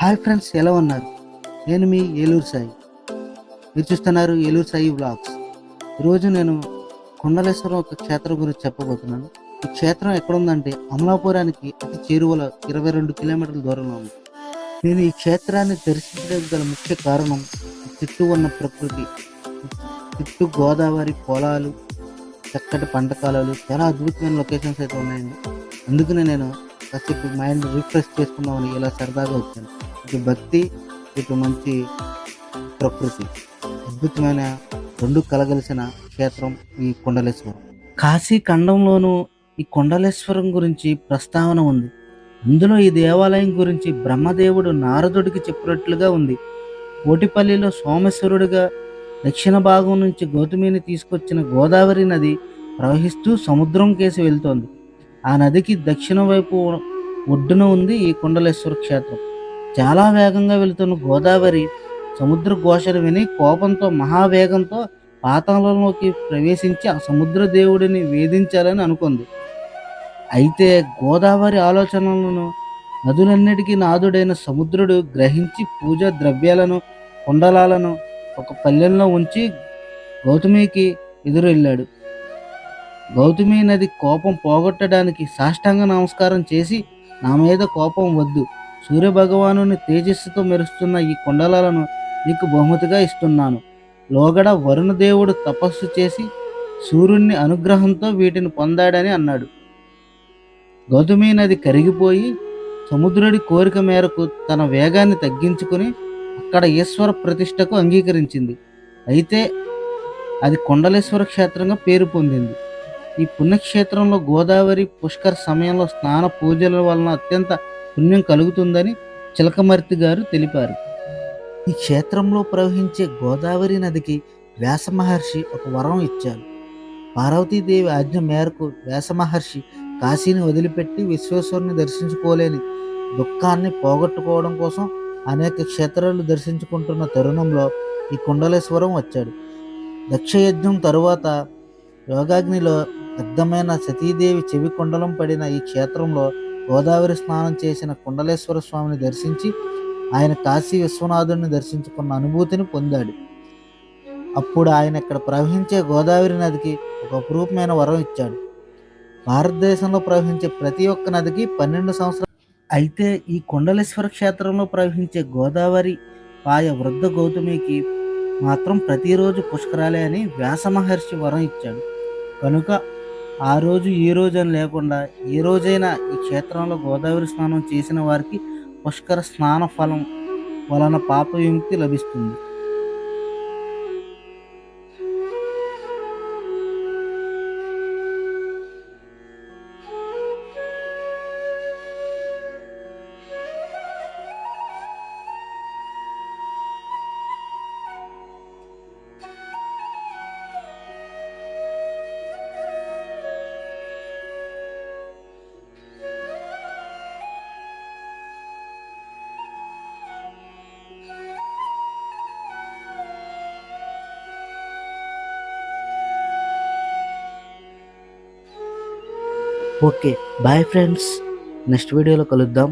Hi friends, ఎలా ఉన్నారు? నేను మీ ఏలూరు సాయి. మీరు చూస్తున్నారు ఏలూరు సాయి వ్లాగ్స్. ఈరోజు నేను కొండలేశ్వరం ఒక క్షేత్రం గురించి చెప్పబోతున్నాను. ఈ క్షేత్రం ఎక్కడుందంటే అమలాపురానికి అతి చేరువలో 22 కిలోమీటర్ల దూరంలో ఉంది. నేను ఈ క్షేత్రాన్ని దర్శించడానికి గల ముఖ్య కారణం చుట్టూ ఉన్న ప్రకృతి. చుట్టూ గోదావరి, పొలాలు, చక్కటి పంట కాలాలు, చాలా అద్భుతమైన లొకేషన్స్ అయితే ఉన్నాయండి. అందుకనే నేను కాసేపు మైండ్ రిఫ్రెష్ చేసుకుందామని ఇలా సరదాగా వచ్చాను. ఇటు భక్తి, ఇటు మంచి ప్రకృతి, అద్భుతమైన రెండు కలగలిసిన క్షేత్రం ఈ కొండలేశ్వరం. కాశీ ఖండంలోనూ ఈ కొండలేశ్వరం గురించి ప్రస్తావన ఉంది. అందులో ఈ దేవాలయం గురించి బ్రహ్మదేవుడు నారదుడికి చెప్పినట్లుగా ఉంది. కోటిపల్లిలో సోమేశ్వరుడిగా దక్షిణ భాగం నుంచి గౌతమిని తీసుకొచ్చిన గోదావరి నది ప్రవహిస్తూ సముద్రం కేసి వెళ్తోంది. ఆ నదికి దక్షిణ వైపు ఒడ్డున ఉంది ఈ కొండలేశ్వర క్షేత్రం. చాలా వేగంగా వెళుతున్న గోదావరి సముద్ర ఘోషను విని కోపంతో మహావేగంతో పాతాళంలోకి ప్రవేశించి ఆ సముద్ర దేవుడిని వేధించాలని అనుకుంది. అయితే గోదావరి ఆలోచనలను నదులన్నిటికీ నాథుడైన సముద్రుడు గ్రహించి పూజా ద్రవ్యాలను, కుండలాలను ఒక పల్లెంలో ఉంచి గౌతమికి ఎదురెళ్ళాడు. గౌతమి నది కోపం పోగొట్టడానికి సాష్టాంగ నమస్కారం చేసి, నా మీద కోపం వద్దు, సూర్యభగవానుని తేజస్సుతో మెరుస్తున్న ఈ కుండలాలను నీకు బహుమతిగా ఇస్తున్నాను. లోగడ వరుణదేవుడు తపస్సు చేసి సూర్యుని అనుగ్రహంతో వీటిని పొందాడని అన్నాడు. గౌతమి నది కరిగిపోయి సముద్రుడి కోరిక మేరకు తన వేగాన్ని తగ్గించుకుని అక్కడ ఈశ్వర ప్రతిష్టకు అంగీకరించింది. అయితే అది కొండలేశ్వర క్షేత్రంగా పేరు పొందింది. ఈ పుణ్యక్షేత్రంలో గోదావరి పుష్కర సమయంలో స్నాన పూజల వలన అత్యంత పుణ్యం కలుగుతుందని చిలకమర్తి గారు తెలిపారు. ఈ క్షేత్రంలో ప్రవహించే గోదావరి నదికి వ్యాస మహర్షి ఒక వరం ఇచ్చారు. పార్వతీదేవి ఆజ్ఞ మేరకు వ్యాస మహర్షి కాశీని వదిలిపెట్టి విశ్వేశ్వరుని దర్శించుకోలేని దుఃఖాన్ని పోగొట్టుకోవడం కోసం అనేక క్షేత్రాలు దర్శించుకుంటున్న తరుణంలో ఈ కుండలేశ్వరం వచ్చాడు. దక్షయజ్ఞం తరువాత యోగాగ్నిలో దగ్ధమైన సతీదేవి చెవి కుండలం పడిన ఈ క్షేత్రంలో గోదావరి స్నానం చేసిన కుండలేశ్వర స్వామిని దర్శించి ఆయన కాశీ విశ్వనాథుడిని దర్శించుకున్న అనుభూతిని పొందాడు. అప్పుడు ఆయన ఇక్కడ ప్రవహించే గోదావరి నదికి ఒక అపురూపమైన వరం ఇచ్చాడు. భారతదేశంలో ప్రవహించే ప్రతి ఒక్క నదికి 12 సంవత్సరాలు. అయితే ఈ కొండలేశ్వర క్షేత్రంలో ప్రవహించే గోదావరి పాయ వృద్ధ గౌతమికి మాత్రం ప్రతిరోజు పుష్కరాలే అని వ్యాస మహర్షి వరం ఇచ్చాడు. కనుక ఆ రోజు ఈ రోజు అని లేకుండా ఏ రోజైనా ఈ క్షేత్రంలో గోదావరి స్నానం చేసిన వారికి పుష్కర స్నాన ఫలం వలన పాప విముక్తి లభిస్తుంది. Okay, bye friends. నెక్స్ట్ వీడియోలో కలుద్దాం.